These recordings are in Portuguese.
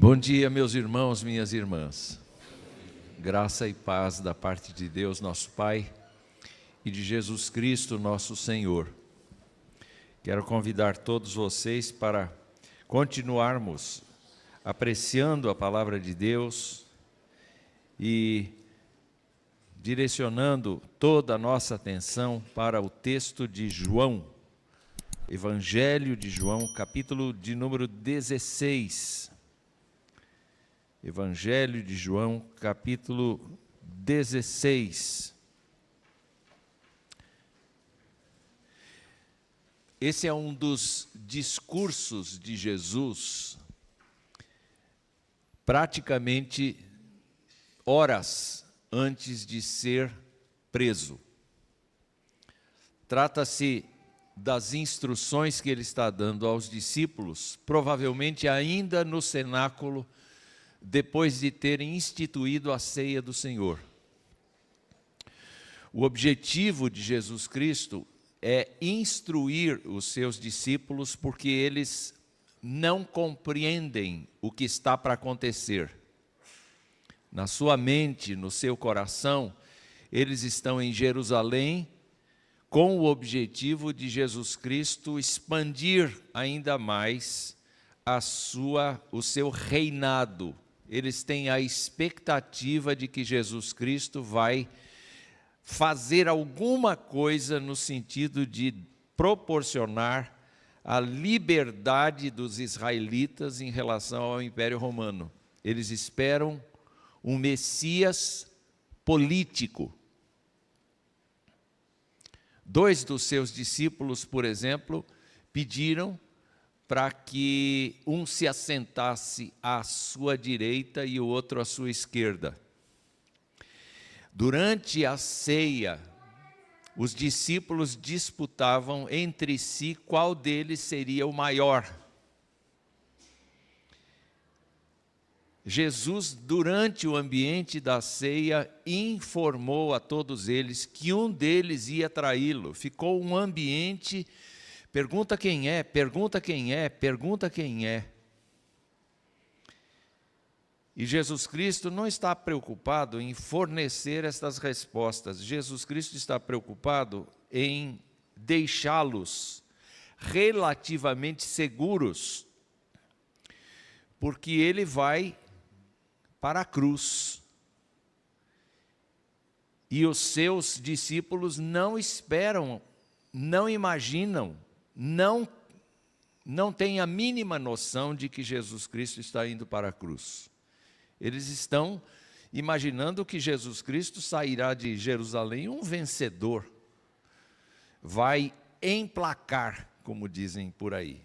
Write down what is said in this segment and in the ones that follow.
Bom dia, meus irmãos, minhas irmãs. Graça e paz da parte de Deus, nosso Pai, e de Jesus Cristo, nosso Senhor. Quero convidar todos vocês para continuarmos apreciando a palavra de Deus e direcionando toda a nossa atenção para o texto de João, Evangelho de João, capítulo de número 16. Evangelho de João, capítulo 16. Esse é um dos discursos de Jesus, praticamente horas antes de ser preso. Trata-se das instruções que ele está dando aos discípulos, provavelmente ainda no cenáculo, depois de terem instituído a ceia do Senhor. O objetivo de Jesus Cristo é instruir os seus discípulos, porque eles não compreendem o que está para acontecer. Na sua mente, no seu coração, eles estão em Jerusalém, com o objetivo de Jesus Cristo expandir ainda mais o seu reinado. Eles têm a expectativa de que Jesus Cristo vai fazer alguma coisa no sentido de proporcionar a liberdade dos israelitas em relação ao Império Romano. Eles esperam um Messias político. Dois dos seus discípulos, por exemplo, pediram para que um se assentasse à sua direita e o outro à sua esquerda. Durante a ceia, os discípulos disputavam entre si qual deles seria o maior. Jesus, durante o ambiente da ceia, informou a todos eles que um deles ia traí-lo. Ficou um ambiente: pergunta quem é, pergunta quem é, pergunta quem é. E Jesus Cristo não está preocupado em fornecer estas respostas. Jesus Cristo está preocupado em deixá-los relativamente seguros, porque ele vai para a cruz. E os seus discípulos não esperam, não imaginam, não têm a mínima noção de que Jesus Cristo está indo para a cruz. Eles estão imaginando que Jesus Cristo sairá de Jerusalém um vencedor, vai emplacar, como dizem por aí.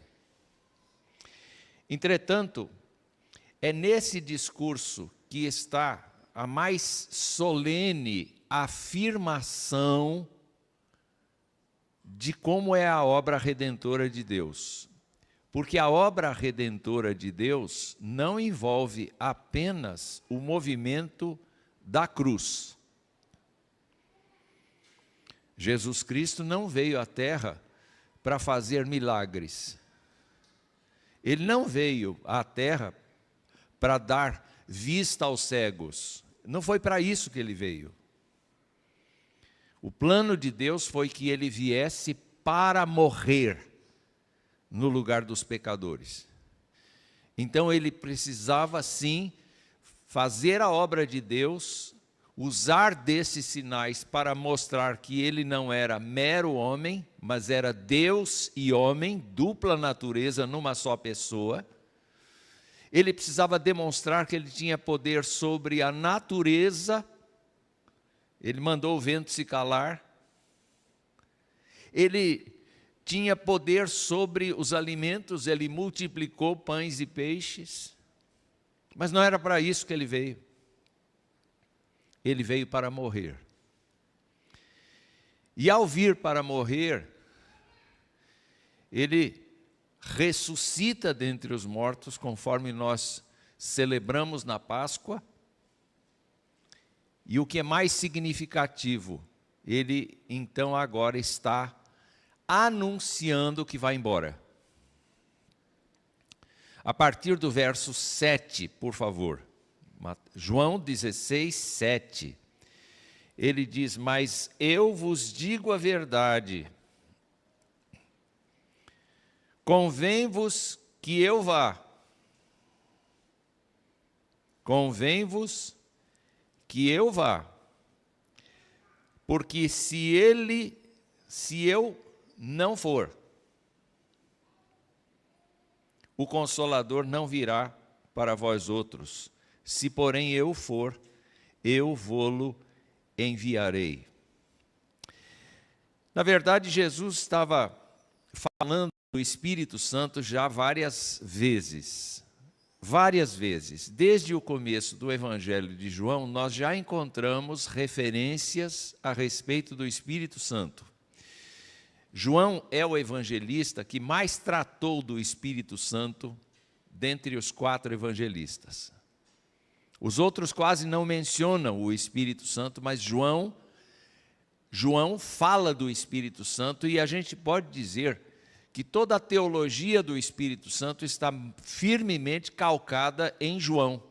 Entretanto, é nesse discurso que está a mais solene afirmação de como é a obra redentora de Deus. Porque a obra redentora de Deus não envolve apenas o movimento da cruz. Jesus Cristo não veio à terra para fazer milagres. Ele não veio à terra para dar vista aos cegos. Não foi para isso que ele veio. O plano de Deus foi que ele viesse para morrer no lugar dos pecadores. Então ele precisava sim fazer a obra de Deus, usar desses sinais para mostrar que ele não era mero homem, mas era Deus e homem, dupla natureza numa só pessoa. Ele precisava demonstrar que ele tinha poder sobre a natureza. Ele mandou o vento se calar. Ele tinha poder sobre os alimentos, ele multiplicou pães e peixes. Mas não era para isso que ele veio. Ele veio para morrer. E ao vir para morrer, ele ressuscita dentre os mortos, conforme nós celebramos na Páscoa. E o que é mais significativo, ele então agora está anunciando que vai embora. a partir do verso 7, por favor. João 16, 7. Ele diz: mas eu vos digo a verdade, convém-vos que eu vá. Convém-vos que eu vá. Porque se eu não for, o Consolador não virá para vós outros. Se, porém, eu for, eu vô-lo enviarei. Na verdade, Jesus estava falando do Espírito Santo já várias vezes. Várias vezes. Desde o começo do Evangelho de João, nós já encontramos referências a respeito do Espírito Santo. João é o evangelista que mais tratou do Espírito Santo dentre os 4 evangelistas. Os outros quase não mencionam o Espírito Santo, mas João fala do Espírito Santo, e a gente pode dizer que toda a teologia do Espírito Santo está firmemente calcada em João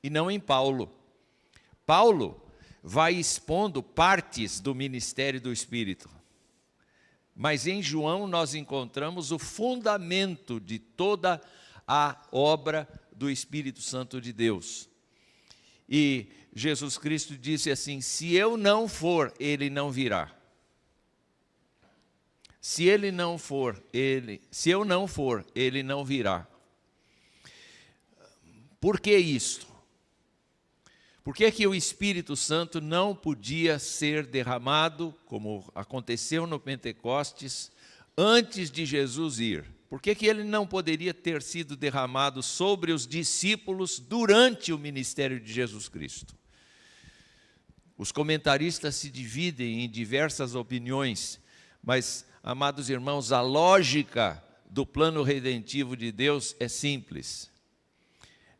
e não em Paulo. Paulo vai expondo partes do ministério do Espírito. Mas em João nós encontramos o fundamento de toda a obra do Espírito Santo de Deus. E Jesus Cristo disse assim: se eu não for, ele não virá. Se eu não for, ele não virá. Por que isto? Por que o Espírito Santo não podia ser derramado, como aconteceu no Pentecostes, antes de Jesus ir? Por que ele não poderia ter sido derramado sobre os discípulos durante o ministério de Jesus Cristo? Os comentaristas se dividem em diversas opiniões, mas, amados irmãos, a lógica do plano redentivo de Deus é simples.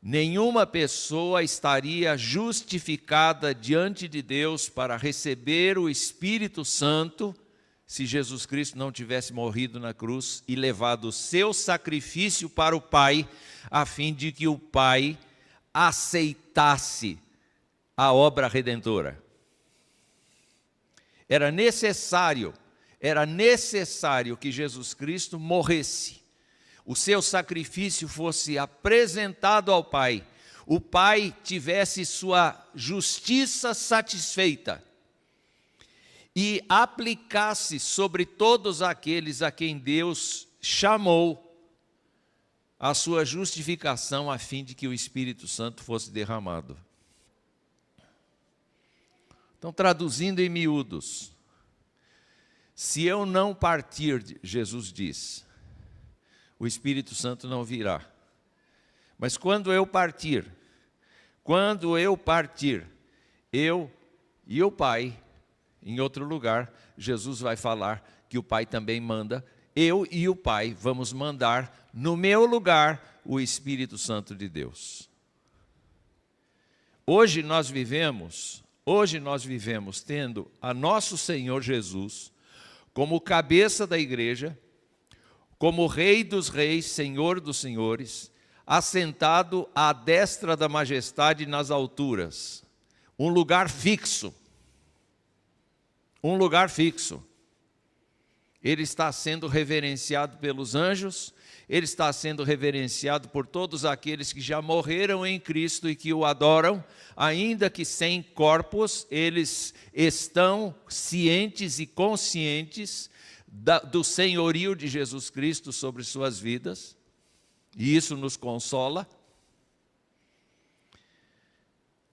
Nenhuma pessoa estaria justificada diante de Deus para receber o Espírito Santo se Jesus Cristo não tivesse morrido na cruz e levado o seu sacrifício para o Pai, a fim de que o Pai aceitasse a obra redentora. Era necessário que Jesus Cristo morresse, o seu sacrifício fosse apresentado ao Pai, o Pai tivesse sua justiça satisfeita e aplicasse sobre todos aqueles a quem Deus chamou a sua justificação, a fim de que o Espírito Santo fosse derramado. Então, traduzindo em miúdos, se eu não partir, Jesus diz, o Espírito Santo não virá. Mas quando eu partir, eu e o Pai, em outro lugar, Jesus vai falar que o Pai também manda, eu e o Pai vamos mandar no meu lugar o Espírito Santo de Deus. Hoje nós vivemos tendo a nosso Senhor Jesus como cabeça da igreja, como Rei dos reis, Senhor dos senhores, assentado à destra da majestade nas alturas, um lugar fixo. Ele está sendo reverenciado pelos anjos, ele está sendo reverenciado por todos aqueles que já morreram em Cristo e que o adoram, ainda que sem corpos, eles estão cientes e conscientes do senhorio de Jesus Cristo sobre suas vidas, e isso nos consola.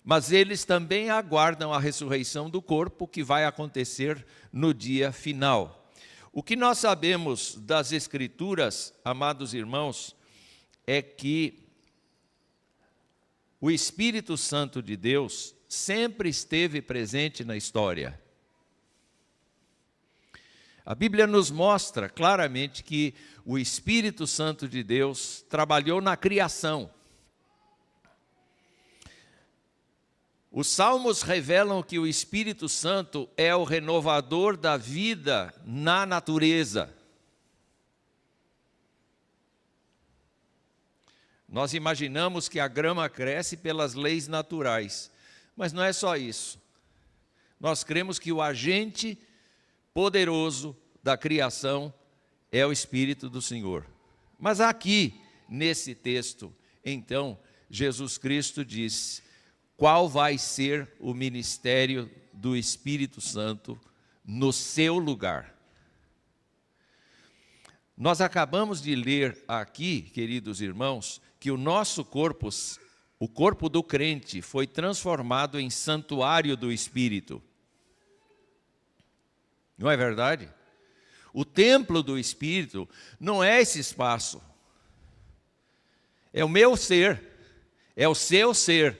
Mas eles também aguardam a ressurreição do corpo, que vai acontecer no dia final. O que nós sabemos das Escrituras, amados irmãos, é que o Espírito Santo de Deus sempre esteve presente na história. A Bíblia nos mostra claramente que o Espírito Santo de Deus trabalhou na criação. Os Salmos revelam que o Espírito Santo é o renovador da vida na natureza. Nós imaginamos que a grama cresce pelas leis naturais, mas não é só isso. Nós cremos que o agente poderoso da criação é o Espírito do Senhor. Mas aqui, nesse texto, então, Jesus Cristo diz qual vai ser o ministério do Espírito Santo no seu lugar. Nós acabamos de ler aqui, queridos irmãos, que o nosso corpo, o corpo do crente, foi transformado em santuário do Espírito. Não é verdade? O templo do Espírito não é esse espaço. É o meu ser, é o seu ser,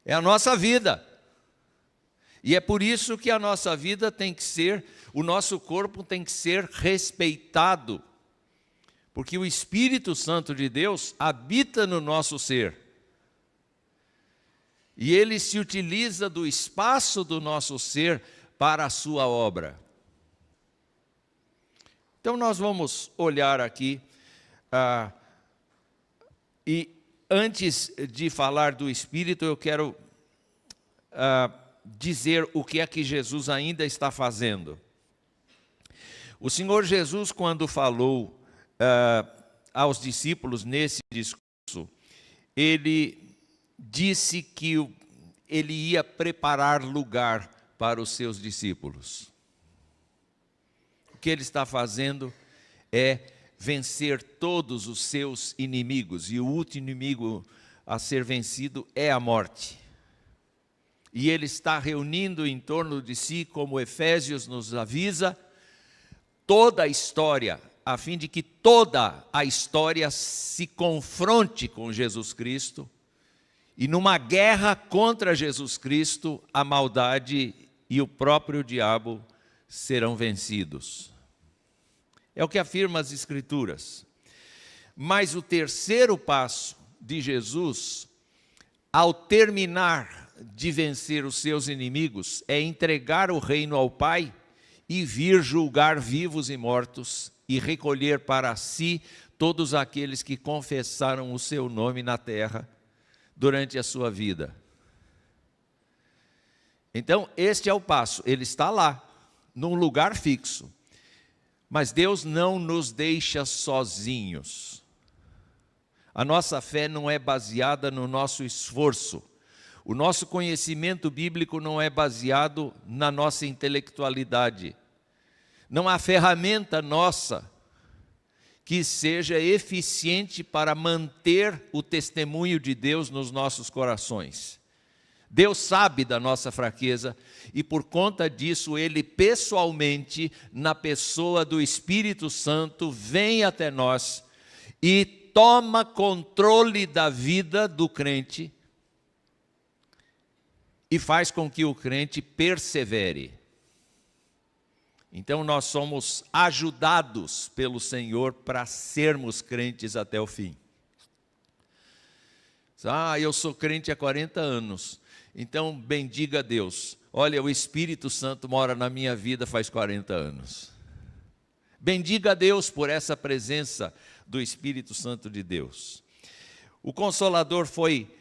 é a nossa vida. E é por isso que a nossa vida tem que ser, o nosso corpo tem que ser respeitado. Porque o Espírito Santo de Deus habita no nosso ser. E ele se utiliza do espaço do nosso ser para a sua obra. Então nós vamos olhar aqui, e antes de falar do Espírito, eu quero dizer o que é que Jesus ainda está fazendo. O Senhor Jesus, quando falou aos discípulos nesse discurso, ele disse que ele ia preparar lugar para os seus discípulos. O que ele está fazendo é vencer todos os seus inimigos, e o último inimigo a ser vencido é a morte. E ele está reunindo em torno de si, como Efésios nos avisa, toda a história, a fim de que toda a história se confronte com Jesus Cristo, e numa guerra contra Jesus Cristo, a maldade e o próprio diabo serão vencidos. É o que afirma as Escrituras. Mas o terceiro passo de Jesus, ao terminar de vencer os seus inimigos, é entregar o reino ao Pai e vir julgar vivos e mortos e recolher para si todos aqueles que confessaram o seu nome na terra durante a sua vida. Então, este é o passo. Ele está lá, num lugar fixo. Mas Deus não nos deixa sozinhos. A nossa fé não é baseada no nosso esforço. O nosso conhecimento bíblico não é baseado na nossa intelectualidade. Não há ferramenta nossa que seja eficiente para manter o testemunho de Deus nos nossos corações. Deus sabe da nossa fraqueza e por conta disso Ele pessoalmente, na pessoa do Espírito Santo, vem até nós e toma controle da vida do crente e faz com que o crente persevere. Então nós somos ajudados pelo Senhor para sermos crentes até o fim. Eu sou crente há 40 anos. Então, bendiga a Deus. Olha, o Espírito Santo mora na minha vida faz 40 anos. Bendiga a Deus por essa presença do Espírito Santo de Deus. O Consolador foi,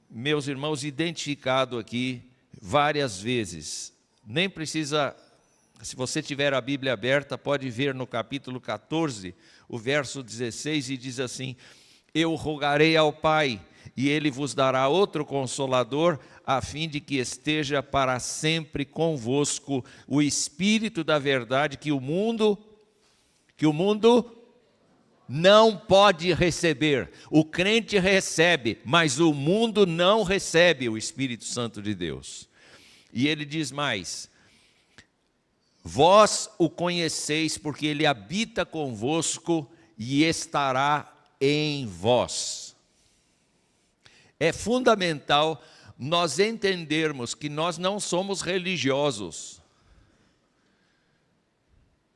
meus irmãos, identificado aqui várias vezes. Nem precisa, se você tiver a Bíblia aberta, pode ver no capítulo 14, o verso 16, e diz assim: eu rogarei ao Pai, e Ele vos dará outro Consolador, a fim de que esteja para sempre convosco o Espírito da verdade que o mundo não pode receber. O crente recebe, mas o mundo não recebe o Espírito Santo de Deus. E ele diz mais: vós o conheceis porque ele habita convosco e estará em vós. É fundamental nós entendermos que nós não somos religiosos.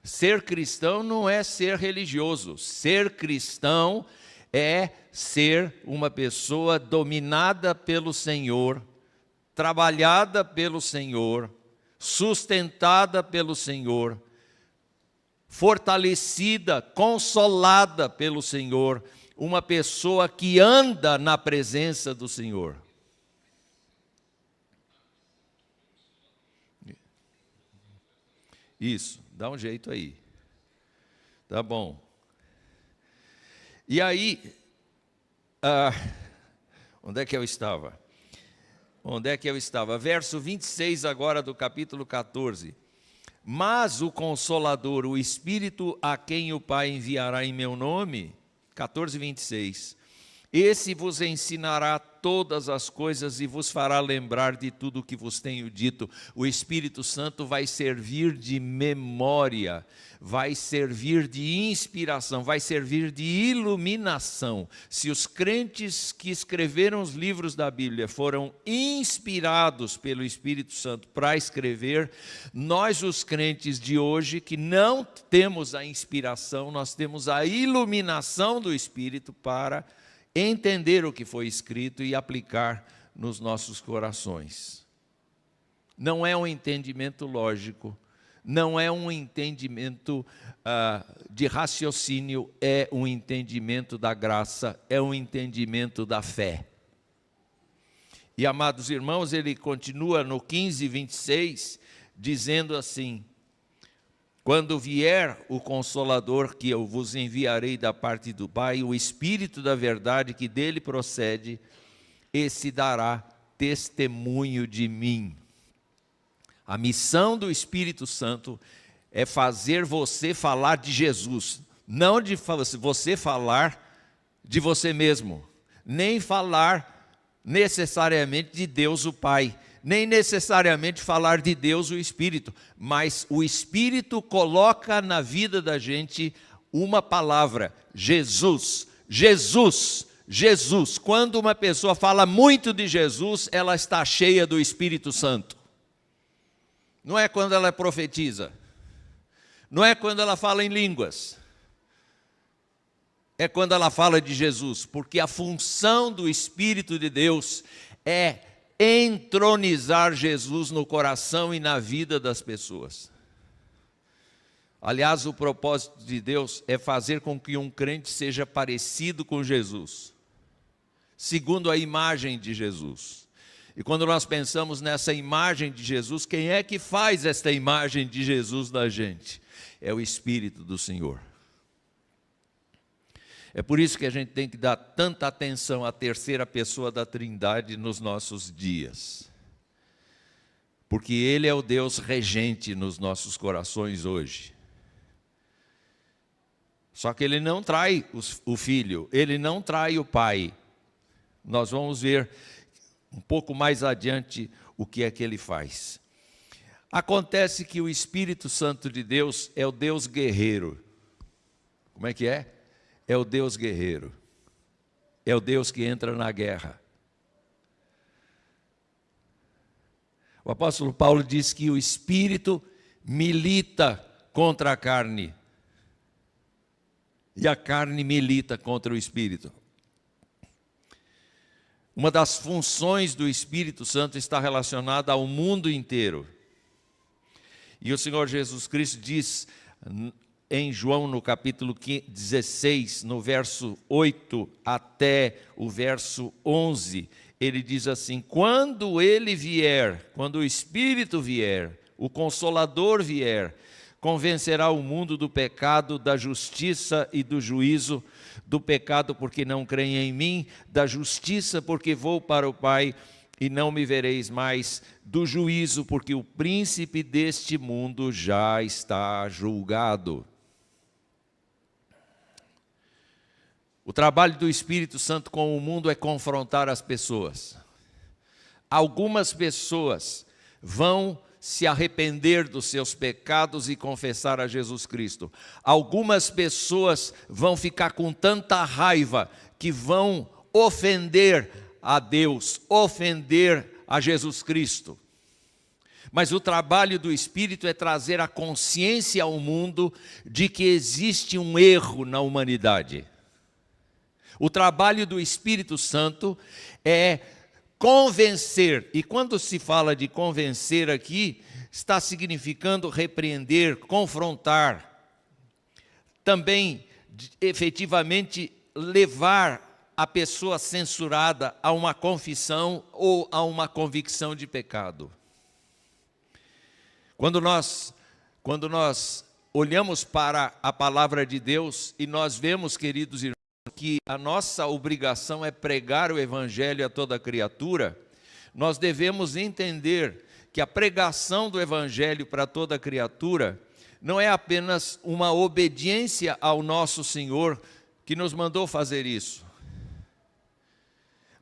Ser cristão não é ser religioso. Ser cristão é ser uma pessoa dominada pelo Senhor, trabalhada pelo Senhor, sustentada pelo Senhor, fortalecida, consolada pelo Senhor. uma pessoa que anda na presença do Senhor. Isso, dá um jeito aí. Tá bom. E aí, onde é que eu estava? Verso 26 agora do capítulo 14. Mas o Consolador, o Espírito a quem o Pai enviará em meu nome, 14, 26. Esse vos ensinará todas as coisas e vos fará lembrar de tudo o que vos tenho dito. O Espírito Santo vai servir de memória, vai servir de inspiração, vai servir de iluminação. Se os crentes que escreveram os livros da Bíblia foram inspirados pelo Espírito Santo para escrever, nós, os crentes de hoje, que não temos a inspiração, nós temos a iluminação do Espírito para entender o que foi escrito e aplicar nos nossos corações. Não é um entendimento lógico, não é um entendimento de raciocínio, é um entendimento da graça, é um entendimento da fé. E, amados irmãos, ele continua no 15, 26, dizendo assim: quando vier o Consolador que eu vos enviarei da parte do Pai, o Espírito da verdade que dele procede, esse dará testemunho de mim. A missão do Espírito Santo é fazer você falar de Jesus, não de você falar de você mesmo, nem falar necessariamente de Deus o Pai, nem necessariamente falar de Deus o Espírito, mas o Espírito coloca na vida da gente uma palavra: Jesus, Jesus, Jesus. Quando uma pessoa fala muito de Jesus, ela está cheia do Espírito Santo. Não é quando ela profetiza, não é quando ela fala em línguas, é quando ela fala de Jesus, porque a função do Espírito de Deus é entronizar Jesus no coração e na vida das pessoas. Aliás, o propósito de Deus é fazer com que um crente seja parecido com Jesus, segundo a imagem de Jesus. E quando nós pensamos nessa imagem de Jesus, quem é que faz esta imagem de Jesus na gente? É o Espírito do Senhor. É por isso que a gente tem que dar tanta atenção à terceira pessoa da Trindade nos nossos dias. Porque Ele é o Deus regente nos nossos corações hoje. Só que Ele não trai o Filho, Ele não trai o Pai. Nós vamos ver um pouco mais adiante o que é que Ele faz. Acontece que o Espírito Santo de Deus é o Deus guerreiro. Como é que é? É o Deus guerreiro, é o Deus que entra na guerra. O apóstolo Paulo diz que o Espírito milita contra a carne, e a carne milita contra o Espírito. Uma das funções do Espírito Santo está relacionada ao mundo inteiro. E o Senhor Jesus Cristo diz em João, no capítulo 16, no verso 8 até o verso 11, ele diz assim: quando ele vier, quando o Espírito vier, o Consolador vier, convencerá o mundo do pecado, da justiça e do juízo, do pecado porque não creem em mim, da justiça porque vou para o Pai e não me vereis mais, do juízo porque o príncipe deste mundo já está julgado. O trabalho do Espírito Santo com o mundo é confrontar as pessoas. Algumas pessoas vão se arrepender dos seus pecados e confessar a Jesus Cristo. Algumas pessoas vão ficar com tanta raiva que vão ofender a Deus, ofender a Jesus Cristo. Mas o trabalho do Espírito é trazer a consciência ao mundo de que existe um erro na humanidade. O trabalho do Espírito Santo é convencer, e quando se fala de convencer aqui, está significando repreender, confrontar, também efetivamente levar a pessoa censurada a uma confissão ou a uma convicção de pecado. Quando nós olhamos para a palavra de Deus e nós vemos, queridos irmãos, que a nossa obrigação é pregar o evangelho a toda criatura, nós devemos entender que a pregação do evangelho para toda criatura não é apenas uma obediência ao nosso Senhor que nos mandou fazer isso,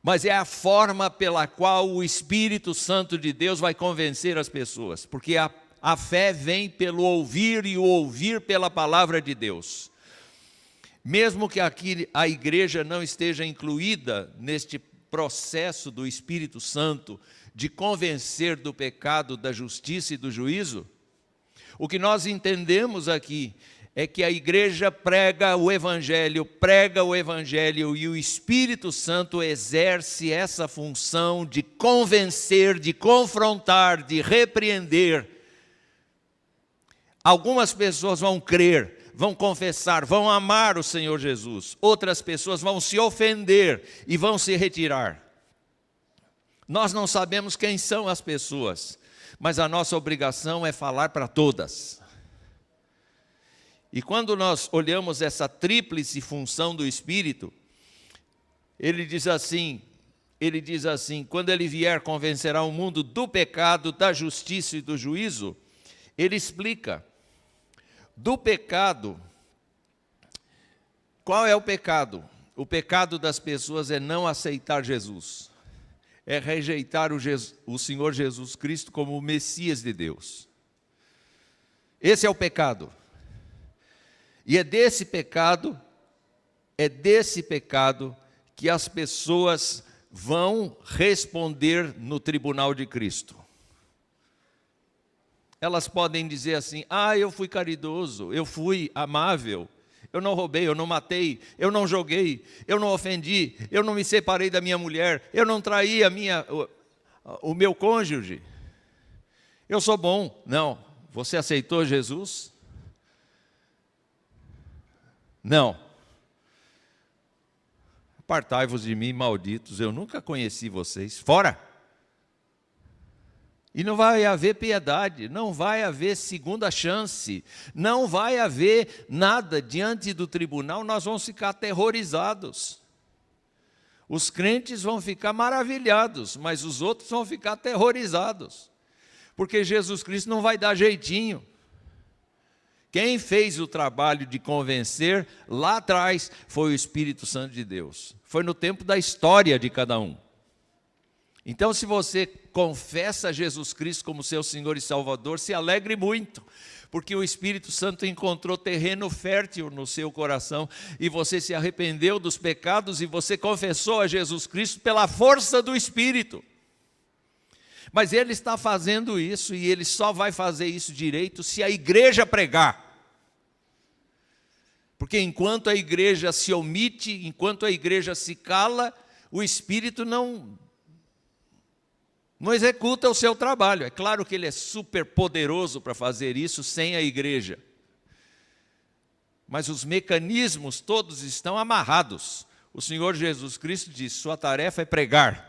mas é a forma pela qual o Espírito Santo de Deus vai convencer as pessoas, porque a fé vem pelo ouvir e o ouvir pela palavra de Deus. Mesmo que aqui a igreja não esteja incluída neste processo do Espírito Santo de convencer do pecado, da justiça e do juízo, o que nós entendemos aqui é que a igreja prega o evangelho e o Espírito Santo exerce essa função de convencer, de confrontar, de repreender. Algumas pessoas vão crer, vão confessar, vão amar o Senhor Jesus. Outras pessoas vão se ofender e vão se retirar. Nós não sabemos quem são as pessoas, mas a nossa obrigação é falar para todas. E quando nós olhamos essa tríplice função do Espírito, ele diz assim, quando ele vier convencerá o mundo do pecado, da justiça e do juízo, ele explica. Do pecado, qual é o pecado? O pecado das pessoas é não aceitar Jesus, é rejeitar o Senhor Jesus Cristo como o Messias de Deus. Esse é o pecado. E é desse pecado que as pessoas vão responder no tribunal de Cristo. Elas podem dizer assim, eu fui caridoso, eu fui amável, eu não roubei, eu não matei, eu não joguei, eu não ofendi, eu não me separei da minha mulher, eu não traí o meu cônjuge, eu sou bom. Não, você aceitou Jesus? Não. Apartai-vos de mim, malditos, eu nunca conheci vocês, fora! E não vai haver piedade, não vai haver segunda chance, não vai haver nada diante do tribunal, nós vamos ficar aterrorizados. Os crentes vão ficar maravilhados, mas os outros vão ficar aterrorizados, porque Jesus Cristo não vai dar jeitinho. Quem fez o trabalho de convencer lá atrás foi o Espírito Santo de Deus, foi no tempo da história de cada um. Então, se você confessa Jesus Cristo como seu Senhor e Salvador, se alegre muito, porque o Espírito Santo encontrou terreno fértil no seu coração, e você se arrependeu dos pecados, e você confessou a Jesus Cristo pela força do Espírito. Mas Ele está fazendo isso, e Ele só vai fazer isso direito se a igreja pregar. Porque enquanto a igreja se omite, enquanto a igreja se cala, o Espírito não executa o seu trabalho. É claro que ele é super poderoso para fazer isso sem a igreja. Mas os mecanismos todos estão amarrados. O Senhor Jesus Cristo diz, sua tarefa é pregar.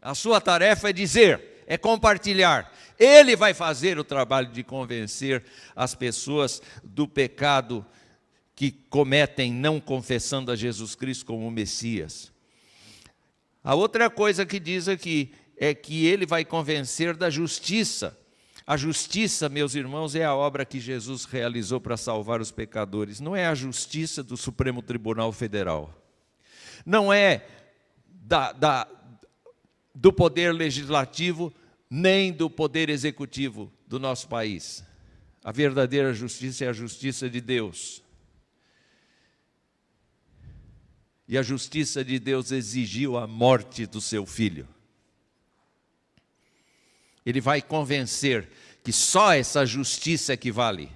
A sua tarefa é dizer, é compartilhar. Ele vai fazer o trabalho de convencer as pessoas do pecado que cometem não confessando a Jesus Cristo como o Messias. A outra coisa que diz aqui é que ele vai convencer da justiça. A justiça, meus irmãos, é a obra que Jesus realizou para salvar os pecadores. Não é a justiça do Supremo Tribunal Federal. Não é do poder legislativo, nem do poder executivo do nosso país. A verdadeira justiça é a justiça de Deus. E a justiça de Deus exigiu a morte do seu filho. Ele vai convencer que só essa justiça é que vale.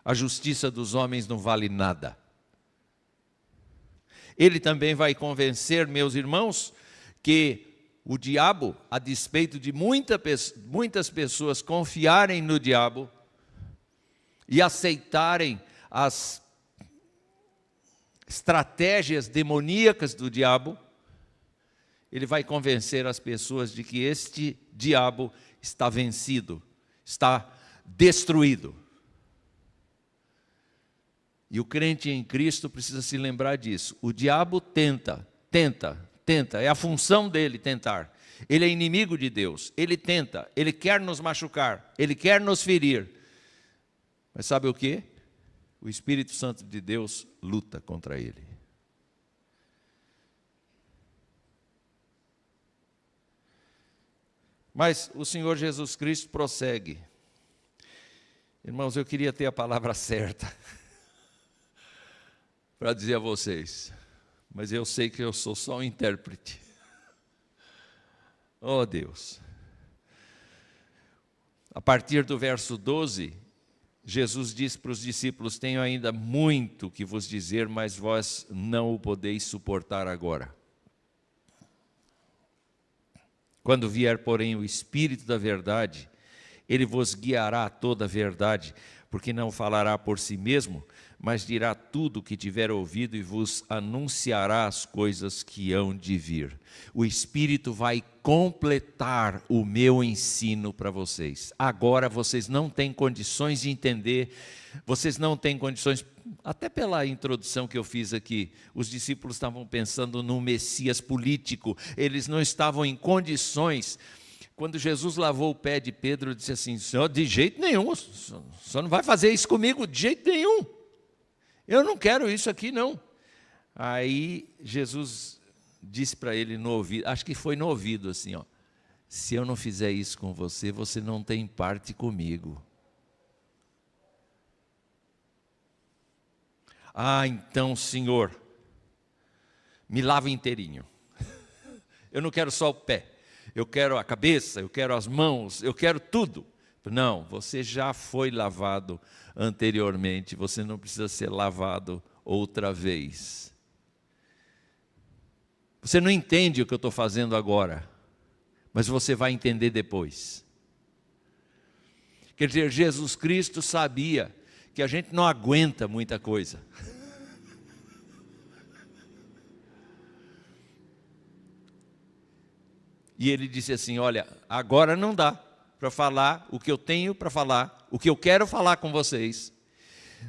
A justiça dos homens não vale nada. Ele também vai convencer, meus irmãos, que o diabo, a despeito de muitas pessoas confiarem no diabo e aceitarem as estratégias demoníacas do diabo, ele vai convencer as pessoas de que este diabo está vencido, está destruído. E o crente em Cristo precisa se lembrar disso. O diabo tenta, é a função dele tentar. Ele é inimigo de Deus, ele tenta, ele quer nos machucar, ele quer nos ferir. Mas sabe o quê? O Espírito Santo de Deus luta contra ele. Mas o Senhor Jesus Cristo prossegue. Irmãos, eu queria ter a palavra certa para dizer a vocês, mas eu sei que eu sou só um intérprete. Oh Deus! A partir do verso 12, Jesus diz para os discípulos: tenho ainda muito que vos dizer, mas vós não o podeis suportar agora. Quando vier, porém, o Espírito da verdade, ele vos guiará a toda a verdade, porque não falará por si mesmo, mas dirá tudo o que tiver ouvido e vos anunciará as coisas que hão de vir. O Espírito vai completar o meu ensino para vocês. Agora vocês não têm condições de entender, vocês não têm condições, até pela introdução que eu fiz aqui, os discípulos estavam pensando num Messias político, eles não estavam em condições. Quando Jesus lavou o pé de Pedro, disse assim: Senhor, de jeito nenhum, o senhor não vai fazer isso comigo, de jeito nenhum. Eu não quero isso aqui, não. Aí Jesus disse para ele no ouvido, acho que foi no ouvido assim, ó: se eu não fizer isso com você, você não tem parte comigo. Ah, então, Senhor, me lava inteirinho. Eu não quero só o pé. Eu quero a cabeça, eu quero as mãos, eu quero tudo. Não, você já foi lavado anteriormente, você não precisa ser lavado outra vez. Você não entende o que eu estou fazendo agora, mas você vai entender depois. Quer dizer, Jesus Cristo sabia que a gente não aguenta muita coisa. E ele disse assim: olha, agora não dá para falar o que eu tenho para falar, o que eu quero falar com vocês.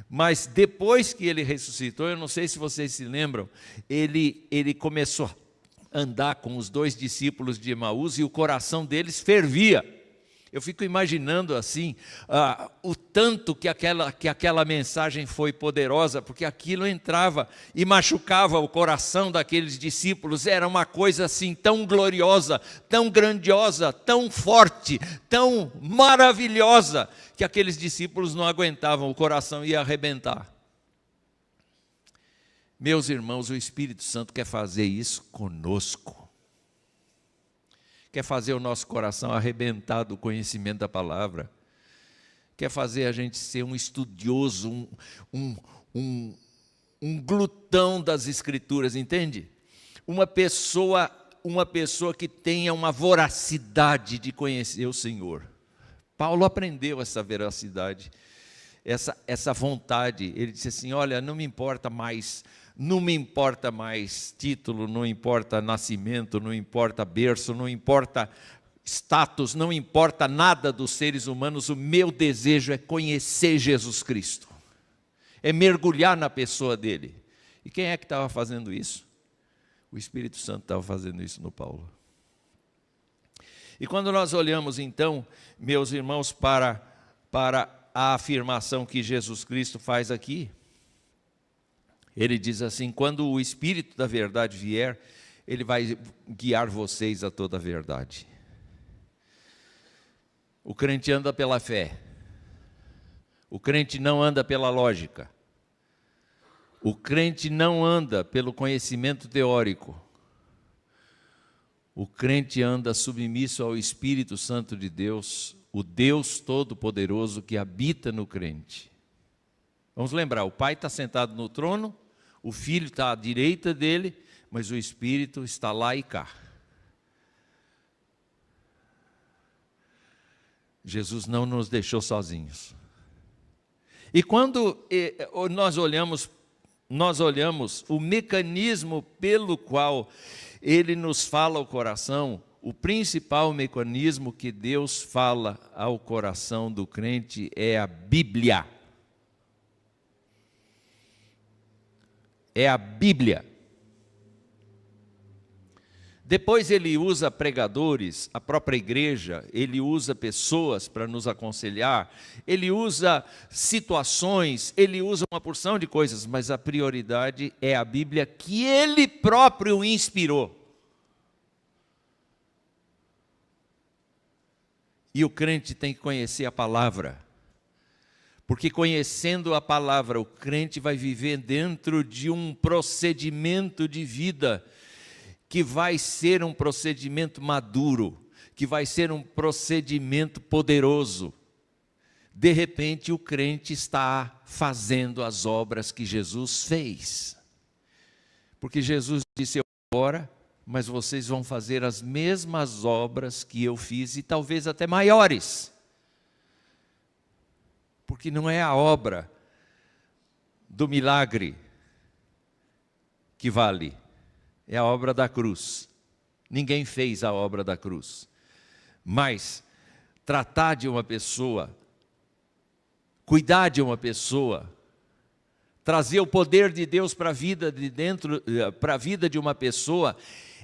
Mas depois que ele ressuscitou, eu não sei se vocês se lembram, ele começou a andar com os 2 discípulos de Emaús e o coração deles fervia. Eu fico imaginando assim, o tanto que aquela mensagem foi poderosa, porque aquilo entrava e machucava o coração daqueles discípulos. Era uma coisa assim tão gloriosa, tão grandiosa, tão forte, tão maravilhosa, que aqueles discípulos não aguentavam, o coração ia arrebentar. Meus irmãos, o Espírito Santo quer fazer isso conosco. Quer fazer o nosso coração arrebentar do conhecimento da palavra. Quer fazer a gente ser um estudioso, um glutão das Escrituras, entende? Uma pessoa que tenha uma voracidade de conhecer o Senhor. Paulo aprendeu essa veracidade, essa vontade. Ele disse assim: olha, não me importa mais título, não importa nascimento, não importa berço, não importa status, não importa nada dos seres humanos. O meu desejo é conhecer Jesus Cristo, é mergulhar na pessoa dele. E quem é que estava fazendo isso? O Espírito Santo estava fazendo isso no Paulo. E quando nós olhamos então, meus irmãos, para a afirmação que Jesus Cristo faz aqui, ele diz assim: quando o Espírito da verdade vier, ele vai guiar vocês a toda a verdade. O crente anda pela fé. O crente não anda pela lógica. O crente não anda pelo conhecimento teórico. O crente anda submisso ao Espírito Santo de Deus, o Deus Todo-Poderoso que habita no crente. Vamos lembrar, o Pai está sentado no trono, o Filho está à direita dele, mas o Espírito está lá e cá. Jesus não nos deixou sozinhos. E quando nós olhamos nós olhamos o mecanismo pelo qual Ele nos fala ao coração, o principal mecanismo que Deus fala ao coração do crente é a Bíblia. É a Bíblia. Depois ele usa pregadores, a própria igreja, ele usa pessoas para nos aconselhar, ele usa situações, ele usa uma porção de coisas, mas a prioridade é a Bíblia que ele próprio inspirou. E o crente tem que conhecer a palavra, porque conhecendo a palavra, o crente vai viver dentro de um procedimento de vida que vai ser um procedimento maduro, que vai ser um procedimento poderoso. De repente, o crente está fazendo as obras que Jesus fez. Porque Jesus disse: eu vou embora, mas vocês vão fazer as mesmas obras que eu fiz e talvez até maiores. Porque não é a obra do milagre que vale, é a obra da cruz. Ninguém fez a obra da cruz. Mas tratar de uma pessoa, cuidar de uma pessoa, trazer o poder de Deus para a vida de dentro, para a vida de uma pessoa,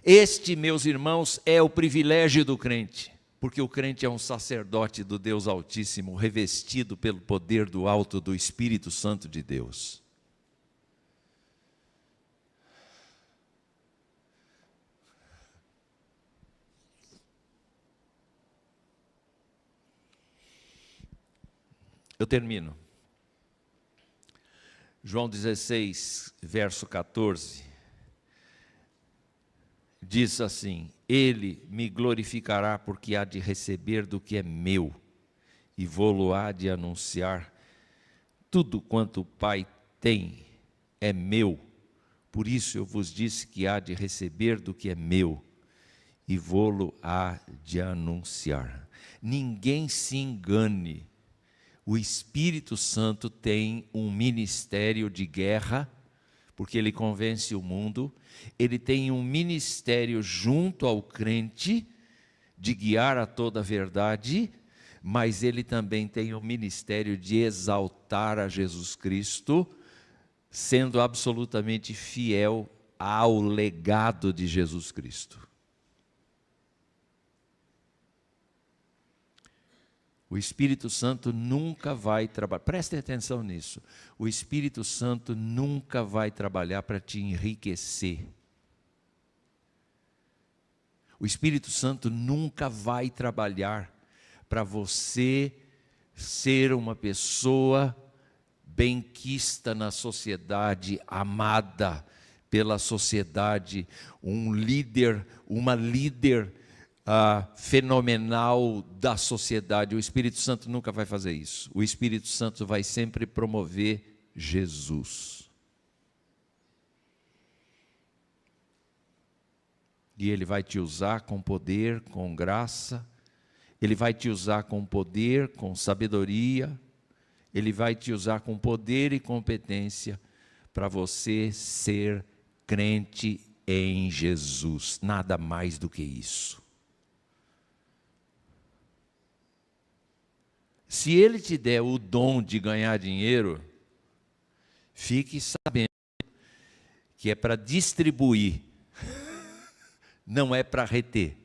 este, meus irmãos, é o privilégio do crente. Porque o crente é um sacerdote do Deus Altíssimo, revestido pelo poder do alto do Espírito Santo de Deus. Eu termino. João 16, verso 14, diz assim: Ele me glorificará porque há de receber do que é meu, e vou-lo há de anunciar. Tudo quanto o Pai tem é meu, por isso eu vos disse que há de receber do que é meu, e vou-lo há de anunciar. Ninguém se engane. O Espírito Santo tem um ministério de guerra, porque ele convence o mundo. Ele tem um ministério junto ao crente, de guiar a toda a verdade, mas ele também tem um ministério de exaltar a Jesus Cristo, sendo absolutamente fiel ao legado de Jesus Cristo. O Espírito Santo nunca vai trabalhar, prestem atenção nisso, o Espírito Santo nunca vai trabalhar para te enriquecer. O Espírito Santo nunca vai trabalhar para você ser uma pessoa benquista na sociedade, amada pela sociedade, um líder, uma líder fenomenal da sociedade. O Espírito Santo nunca vai fazer isso. O Espírito Santo vai sempre promover Jesus. E Ele vai te usar com poder, com graça. Ele vai te usar com poder, com sabedoria. Ele vai te usar com poder e competência para você ser crente em Jesus. Nada mais do que isso. Se Ele te der o dom de ganhar dinheiro, fique sabendo que é para distribuir, não é para reter.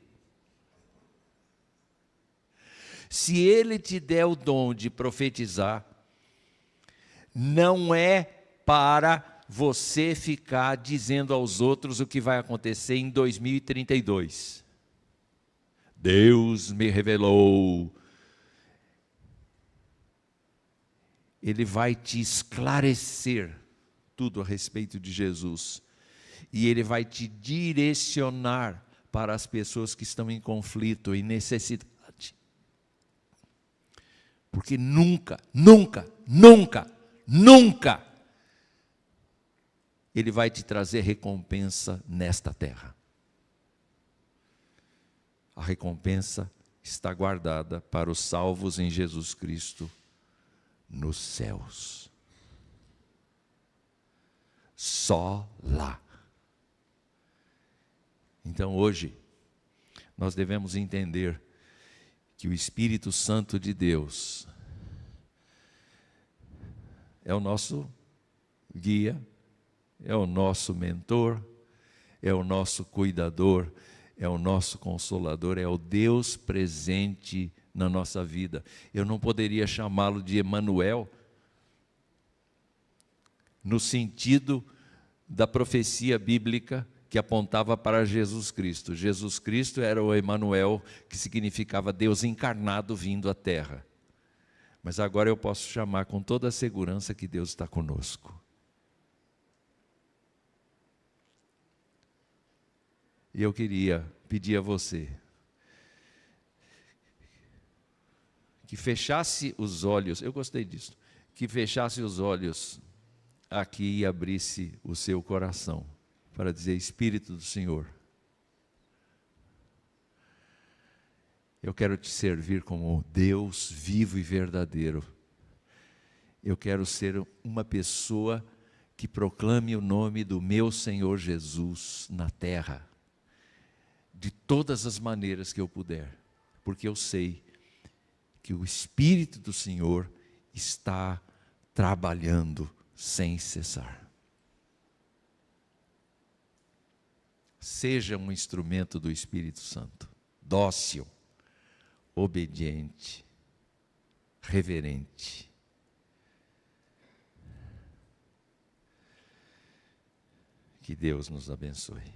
Se Ele te der o dom de profetizar, não é para você ficar dizendo aos outros o que vai acontecer em 2032. Deus me revelou. Ele vai te esclarecer tudo a respeito de Jesus. E Ele vai te direcionar para as pessoas que estão em conflito e necessidade. Porque nunca, nunca, nunca, nunca Ele vai te trazer recompensa nesta terra. A recompensa está guardada para os salvos em Jesus Cristo nos céus. Só lá. Então hoje, nós devemos entender que o Espírito Santo de Deus é o nosso guia, é o nosso mentor, é o nosso cuidador, é o nosso consolador, é o Deus presente na nossa vida. Eu não poderia chamá-lo de Emanuel, no sentido da profecia bíblica que apontava para Jesus Cristo. Jesus Cristo era o Emanuel, que significava Deus encarnado vindo à terra. Mas agora eu posso chamar com toda a segurança que Deus está conosco. E eu queria pedir a você que fechasse os olhos, eu gostei disso, que fechasse os olhos aqui e abrisse o seu coração para dizer: Espírito do Senhor, eu quero te servir como Deus vivo e verdadeiro. Eu quero ser uma pessoa que proclame o nome do meu Senhor Jesus na terra, de todas as maneiras que eu puder, porque eu sei que o Espírito do Senhor está trabalhando sem cessar. Seja um instrumento do Espírito Santo, dócil, obediente, reverente. Que Deus nos abençoe.